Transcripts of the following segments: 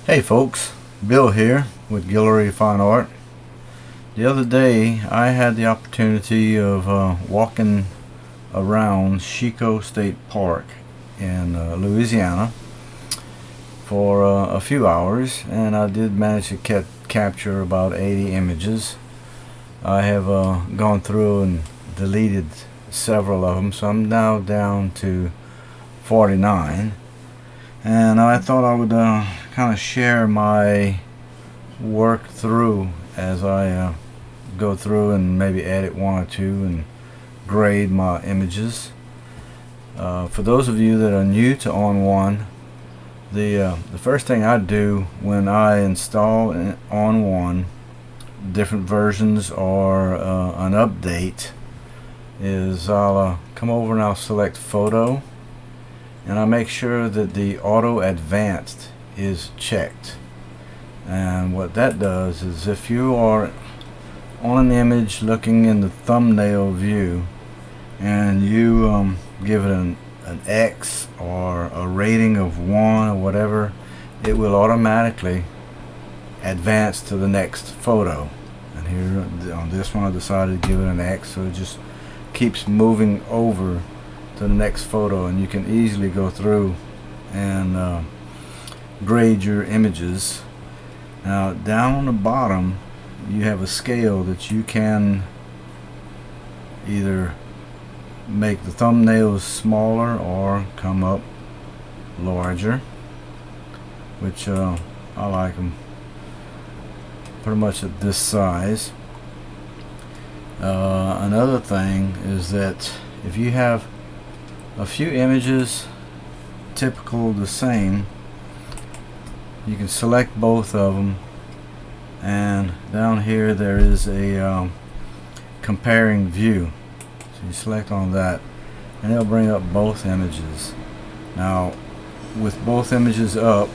Hey folks, Bill here with Guillory Fine Art. The other day I had the opportunity of walking around Chico State Park in Louisiana for a few hours, and I did manage to capture about 80 images. I have gone through and deleted several of them, so I'm now down to 49. And I thought I would kind of share my work through as I go through and maybe edit one or two and grade my images. For those of you that are new to On1, the first thing I do when I install On1, different versions or an update, is I'll come over and I'll select photo, and I make sure that the auto advanced is checked. And what that does is, if you are on an image looking in the thumbnail view and you give it an X or a rating of 1 or whatever, it will automatically advance to the next photo. And here on this one I decided to give it an X, so it just keeps moving over to the next photo, and you can easily go through and grade your images. Now down on the bottom you have a scale that you can either make the thumbnails smaller or come up larger, which I like them pretty much at this size. Another thing is that if you have a few images typical the same, you can select both of them, and down here there is a comparing view, so you select on that and it'll bring up both images. Now with both images up,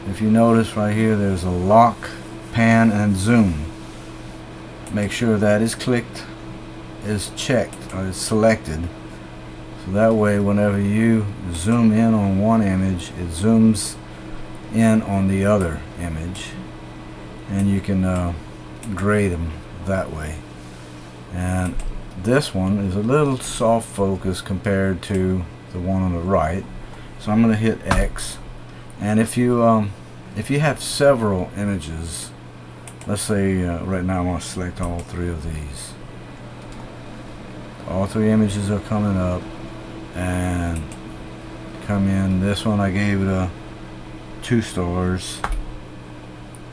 if you notice right here there's a lock, pan, and zoom. Make sure that is clicked, is checked, or is selected. So that way whenever you zoom in on one image, it zooms in on the other image, and you can grade them that way. And this one is a little soft focus compared to the one on the right, so I'm going to hit X. And if you have several images, let's say right now I want to select all three of these. All three images are coming up and come in. This one I gave it 2 stars.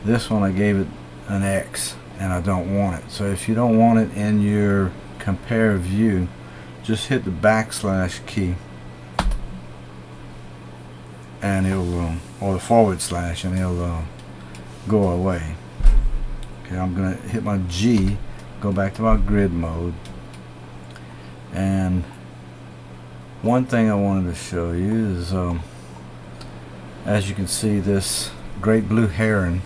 This one I gave it an X, and I don't want it. So if you don't want it in your compare view, just hit the backslash key and it'll or the forward slash, and it'll go away. Okay, I'm gonna hit my G, go back to my grid mode. And one thing I wanted to show you is, as you can see, this great blue heron,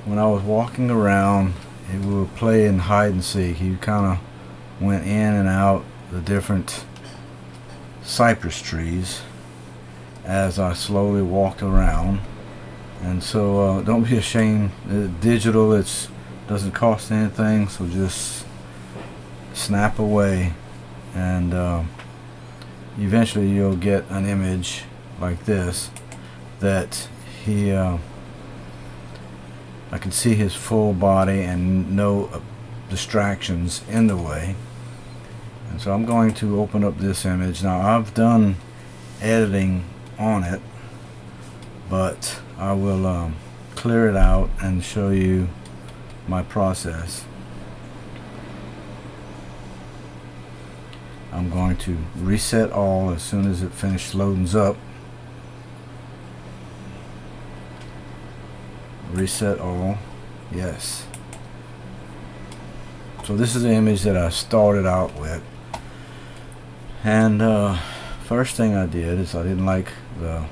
when I was walking around, it would play in hide and seek. He kind of went in and out the different cypress trees as I slowly walked around. And so don't be ashamed. Digital, it doesn't cost anything, so just snap away, and eventually you'll get an image like this that I can see his full body and no distractions in the way. And so I'm going to open up this image. Now I've done editing on it, but I will clear it out and show you my process. I'm going to reset all as soon as it finishes loading up. Reset all, yes. So this is the image that I started out with, and first thing I did is I didn't like the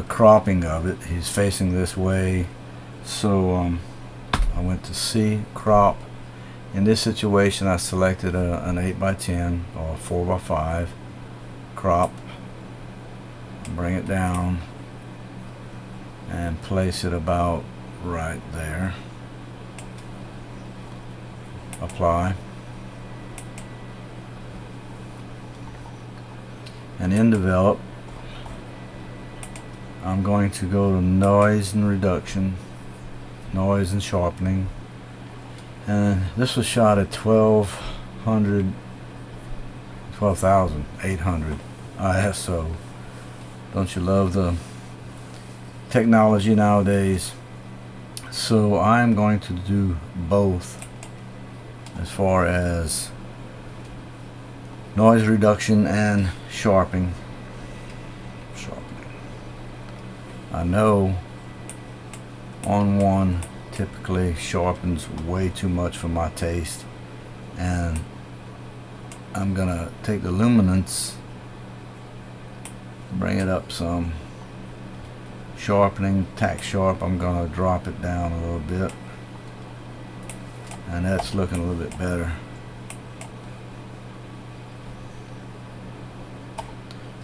cropping of it. He's facing this way, so I went to C, crop. In this situation I selected an 8x10 or 4x5, crop, bring it down, and place it about right there. Apply. And in develop, I'm going to go to noise and reduction, noise and sharpening, and this was shot at 12,800 ISO. Don't you love the technology nowadays? So I'm going to do both as far as noise reduction and sharpening. I know On1 typically sharpens way too much for my taste, and I'm gonna take the luminance, bring it up some. Sharpening, tack sharp, I'm gonna drop it down a little bit, and that's looking a little bit better.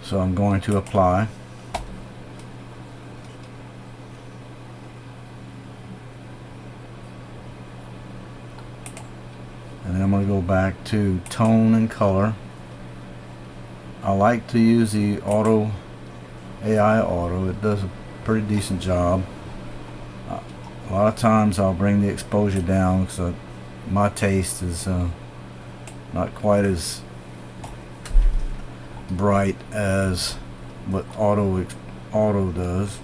So I'm going to apply. And then I'm going to go back to tone and color. I like to use the AI auto. It does a pretty decent job. A lot of times I'll bring the exposure down because my taste is not quite as bright as what auto does.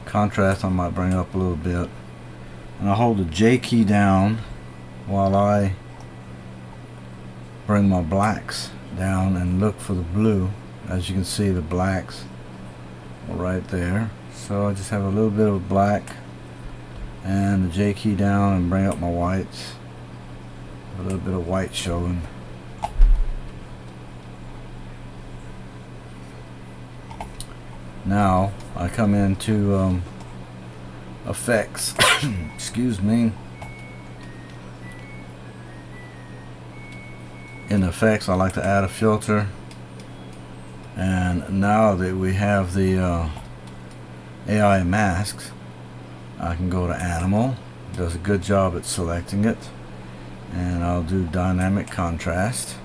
Contrast I might bring up a little bit. And I hold the J key down while I bring my blacks down and look for the blue. As you can see, the blacks are right there. So I just have a little bit of black and the J key down and bring up my whites. A little bit of white showing. Now I come into effects. Excuse me. In effects, I like to add a filter, and now that we have the AI masks, I can go to animal. It does a good job at selecting it, and I'll do dynamic contrast.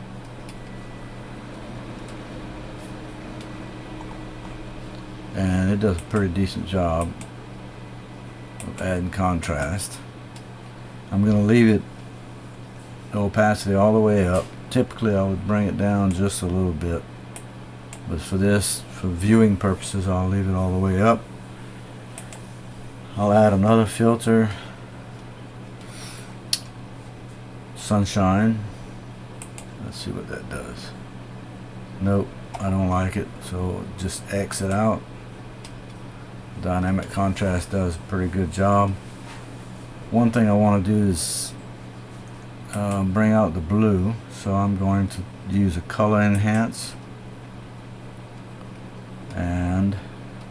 And it does a pretty decent job of adding contrast. I'm going to leave it the opacity all the way up. Typically I would bring it down just a little bit, but for this, for viewing purposes, I'll leave it all the way up. I'll add another filter, sunshine. Let's see what that does. Nope, I don't like it, so just X it out. Dynamic contrast does a pretty good job. One thing I want to do is bring out the blue, so I'm going to use a color enhance, and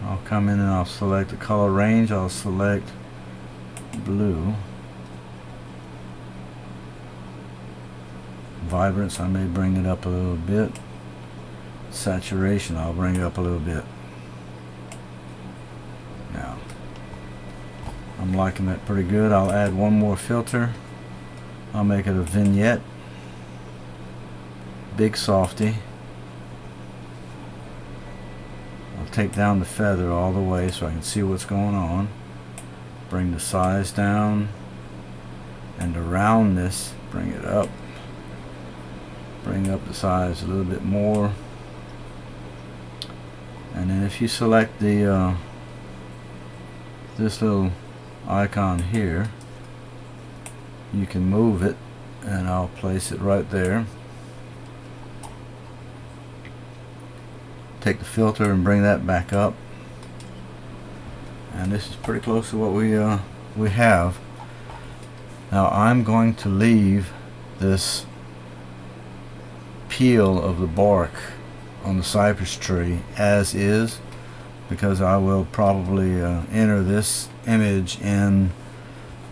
I'll come in and I'll select the color range. I'll select blue. Vibrance, I may bring it up a little bit. Saturation, I'll bring it up a little bit. Now I'm liking that pretty good. I'll add one more filter. I'll make it a vignette, big softy. I'll take down the feather all the way so I can see what's going on. Bring the size down, and the roundness, bring it up. Bring up the size a little bit more. And then if you select the this little icon here, you can move it, and I'll place it right there. Take the filter and bring that back up, and this is pretty close to what we have. Now I'm going to leave this peel of the bark on the cypress tree as is, because I will probably enter this image in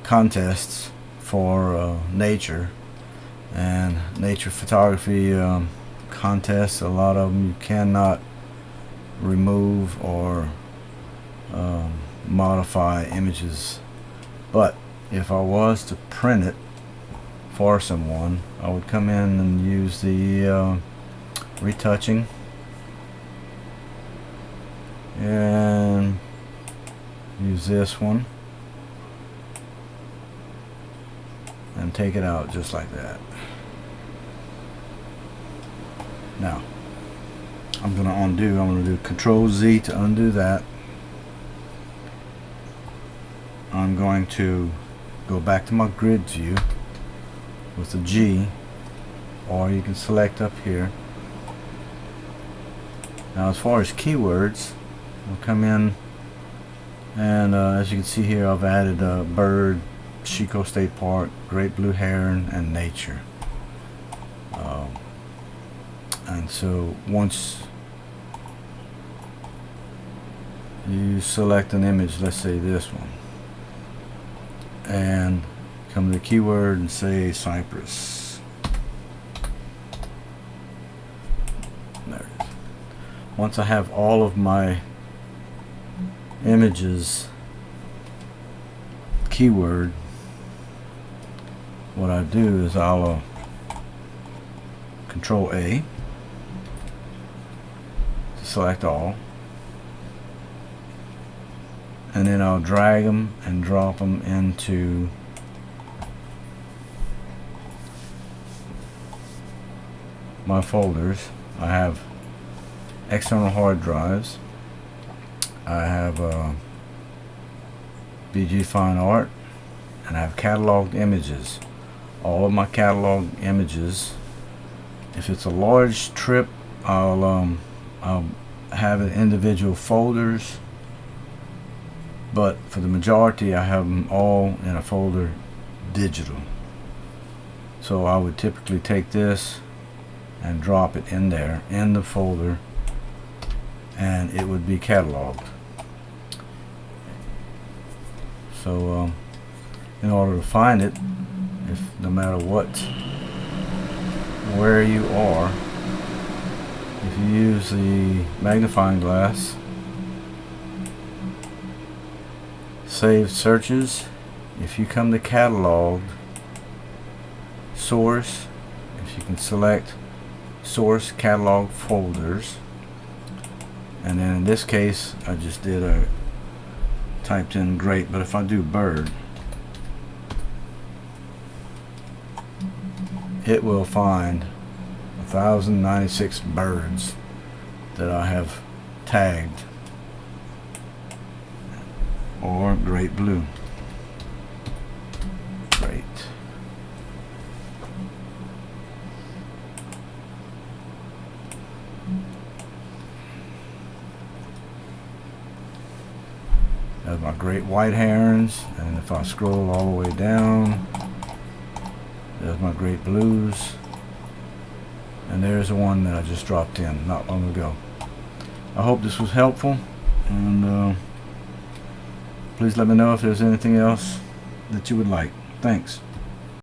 contests for nature and nature photography contests. A lot of them you cannot remove or modify images. But if I was to print it for someone, I would come in and use the retouching and use this one and take it out just like that. Now I'm going to do Control Z to undo that. I'm going to go back to my grid view with the G, or you can select up here. Now as far as keywords, I'll come in and as you can see here, I've added bird, Chico State Park, great blue heron, and nature. And so once you select an image, let's say this one, and come to the keyword and say cypress. There it is. Once I have all of my images keyword, what I do is I'll Control A to select all, and then I'll drag them and drop them into my folders. I have external hard drives, I have BG Fine Art, and I have cataloged images. All of my cataloged images, if it's a large trip, I'll have it individual folders, but for the majority I have them all in a folder digital. So I would typically take this and drop it in there in the folder, and it would be cataloged. So in order to find it, if no matter where you are, if you use the magnifying glass, saved searches, if you come to cataloged source, if you can select source catalog folders, and then in this case I just did typed in great, but if I do bird, it will find 1,096 birds that I have tagged, or great blue. Great. That's my great white herons, and if I scroll all the way down, there's my great blues, and there's the one that I just dropped in not long ago. I hope this was helpful, and please let me know if there's anything else that you would like. Thanks.